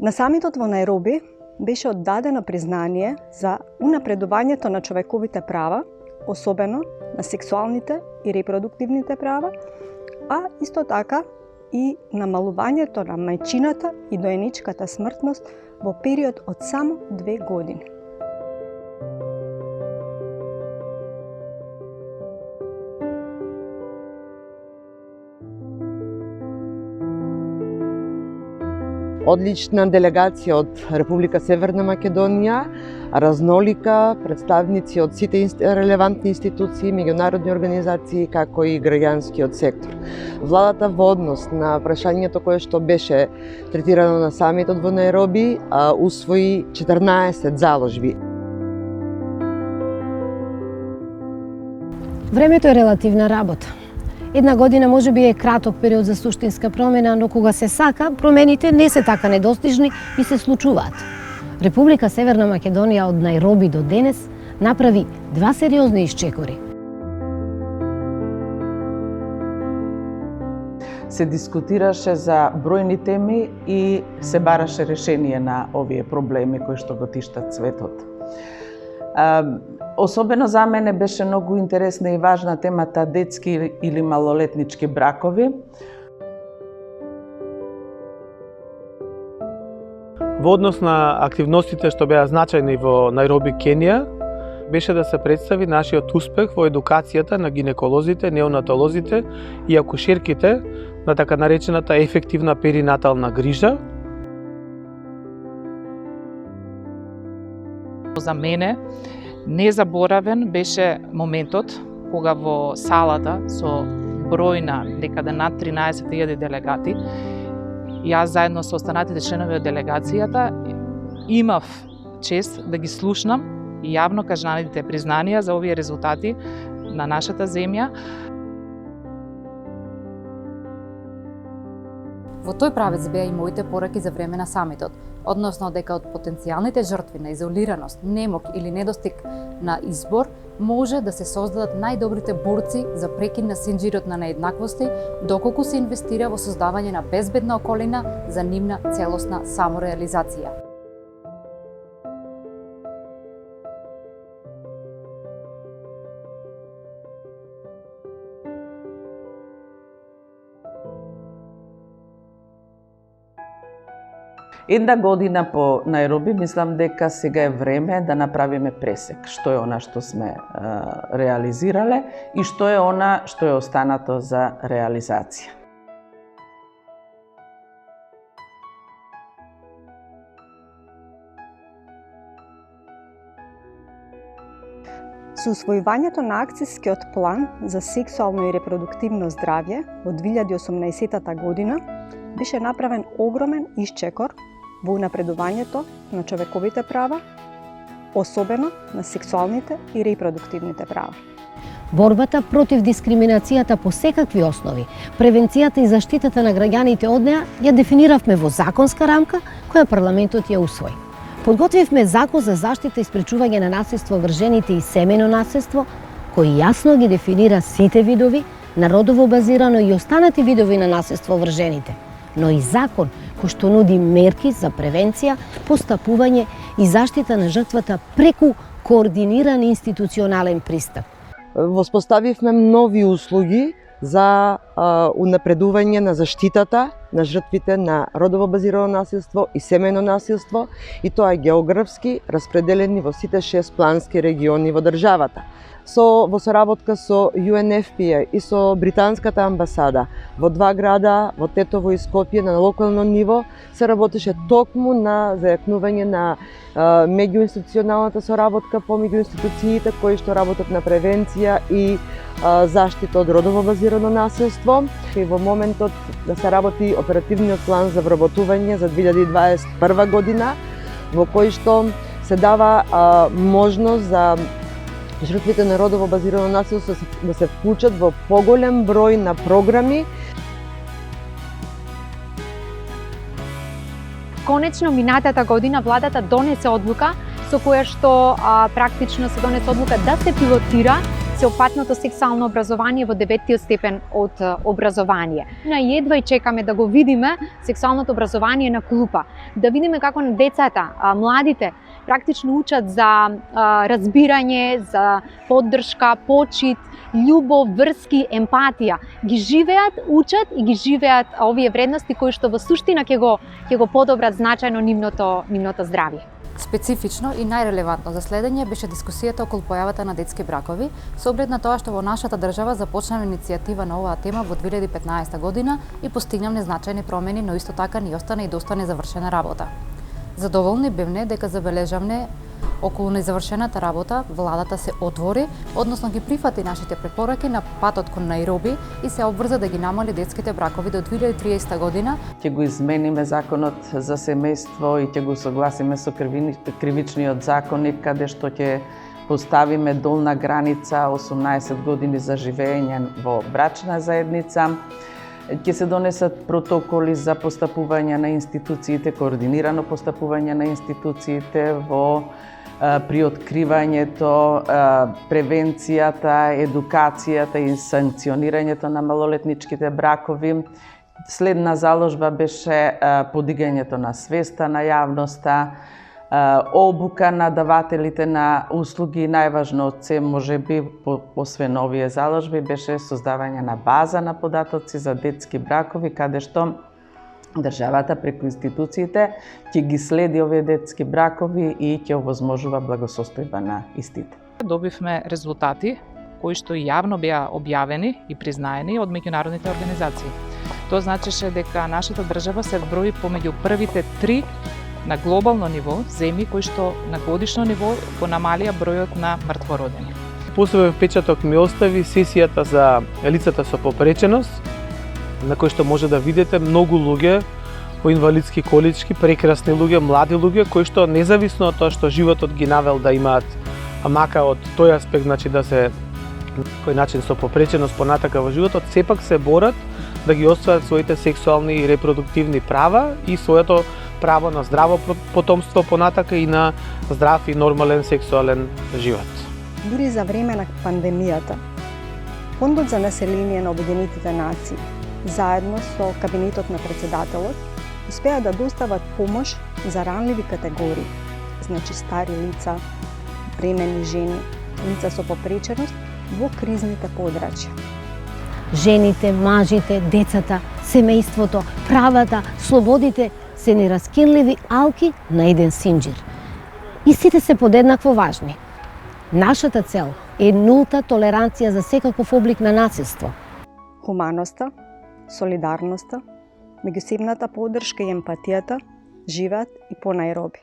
На самитот во Најроби беше оддадено признание за унапредувањето на човековите права, особено на сексуалните и репродуктивните права, а исто така и намалувањето на мајчината и доеничката смртност во период од само 2 години. Одлична делегација од Република Северна Македонија, разнолика, представници од сите релевантни институции, меѓународни организации, како и граѓанскиот сектор. Владата во однос на прашањето кое што беше третирано на самитот во Најроби, усвои 14 заложби. Времето е релативна работа. Една година може би е краток период за суштинска промена, но кога се сака, промените не се така недостижни и се случуваат. Република Северна Македонија од Најроби до денес направи 2 сериозни исчекори. Се дискутираше за бројни теми и се бараше решение на овие проблеми кои што го тиштат светот. Особено за мене беше многу интересна и важна темата детски или малолетнички бракови. Во однос на активностите што беа значајни во Најроби, Кенија, беше да се представи нашиот успех во едукацијата на гинеколозите, неонатолозите и акушерките на така наречената ефективна перинатална грижа. За мене незаборавен беше моментот кога во салата со бројна некаде над 13.000 делегати, јас заедно со останатите членови од делегацијата имав чест да ги слушнам јавно кажаните признанија за овие резултати на нашата земја. Во тој правец беа и моите пораки за време на самитот, односно дека од потенцијалните жртви на изолираност, немок или недостиг на избор може да се создадат најдобрите борци за прекин на синџирот на нееднаквости, доколку се инвестира во создавање на безбедна околина за нивна целосна самореализација. Една година по Најроби, мислам дека сега е време да направиме пресек. Што е она што сме реализирале и што е она што е останато за реализација. Со усвојувањето на акцискиот план за сексуално и репродуктивно здравје од 2018 година беше направен огромен исчекор во унапредувањето на човековите права, особено на сексуалните и репродуктивните права. Борбата против дискриминацијата по секакви основи, превенцијата и заштитата на граѓаните од неа ја дефиниравме во законска рамка која парламентот ја усвои. Подготвивме закон за заштита и спречување на насилство врз жените и семејно насилство, кој јасно ги дефинира сите видови на родово базирано и останати видови на насилство врз жените, но и закон кој што нуди мерки за превенција, постапување и заштита на жртвата преку координиран институционален пристап. Воспоставивме нови услуги за унапредување на заштитата на жртвите на родово базирано насилство и семејно насилство, и тоа географски распределени во сите 6 плански региони во државата. Во соработка со UNFPA и со британската амбасада во 2 града, во Тетово и Скопје, на локално ниво се работеше токму на зајакнување на меѓуинституционалната соработка помеѓу институциите кои што работат на превенција и заштита од родово базирано насилство. И во моментот да се работи оперативниот план за вработување за 2021 година, во кој што се дава можност за жртвите на родово базирано насилство да се вклучат во поголем број на програми. Конечно, минатата година владата донесе одлука со која што практично се донесе одлука да се пилотира сеопфатното сексуално образование во 9-тиот степен од образование. Едва и чекаме да го видиме сексуалното образование на клупа, да видиме како на децата, младите практично учат за разбирање, за поддршка, почит, љубов, врски, емпатија. Ги живеат, учат и ги живеат овие вредности кои што во суштина ќе го подобрат значајно нивното здравје. Специфично и најрелевантно за следење беше дискусијата околу појавата на детски бракови, со оглед на тоа што во нашата држава започнала иницијатива на оваа тема во 2015 година и постигнавме значајни промени, но исто така ни остана и доста незавршена работа. Задоволни бевме дека забележавме околу незавршената работа, владата се отвори, односно ги прифати нашите препораки на патот кон Најроби и се обврза да ги намали детските бракови до 2030 година. Ќе го измениме законот за семејство и ќе го согласиме со кривичниот законник, каде што ќе поставиме долна граница 18 години за живење во брачна заедница. Ќе се донесат протоколи за постапување на институциите, координирано постапување на институциите при откривањето, превенцијата, едукацијата и санкционирањето на малолетничките бракови. Следна заложба беше подигањето на свеста на јавноста, обука на давателите на услуги, најважно од се можеби освен овие заложби беше создавање на база на податоци за детски бракови, каде што државата преку институциите ќе ги следи овие детски бракови и ќе овозможува благосостојба на истите. Добивме резултати кои што јавно беа објавени и признаени од меѓународните организации. Тоа значеше дека нашата држава се брои помеѓу првите 3 на глобално ниво земји кои што на годишно ниво понамалија бројот на мртвородени. Посебен впечаток ми остави сесијата за лицата со попреченост, на кој што може да видите многу луѓе во инвалидски колички, прекрасни луѓе, млади луѓе, кои што независно од тоа што животот ги навел да имаат мака од тој аспект, значи да се на кој начин со попреченост понатака во животот, сепак се борат да ги остварат своите сексуални и репродуктивни права и своето право на здраво потомство понатака и на здрав и нормален сексуален живот. Дури за време на пандемијата, Фондот за население на Обединетите нации заедно со кабинетот на председателот успеа да достават помош за ранливи категории, значи стари лица, бремени жени, лица со попреченост во кризните подрачја. Жените, мажите, децата, семејството, правата, слободите се нераскинливи алки на еден синџир. И сите се подеднакво важни. Нашата цел е нулта толеранција за секаков облик на насилство. Хуманоста, солидарноста, меѓусебната поддршка и емпатијата живеат и по Најроби.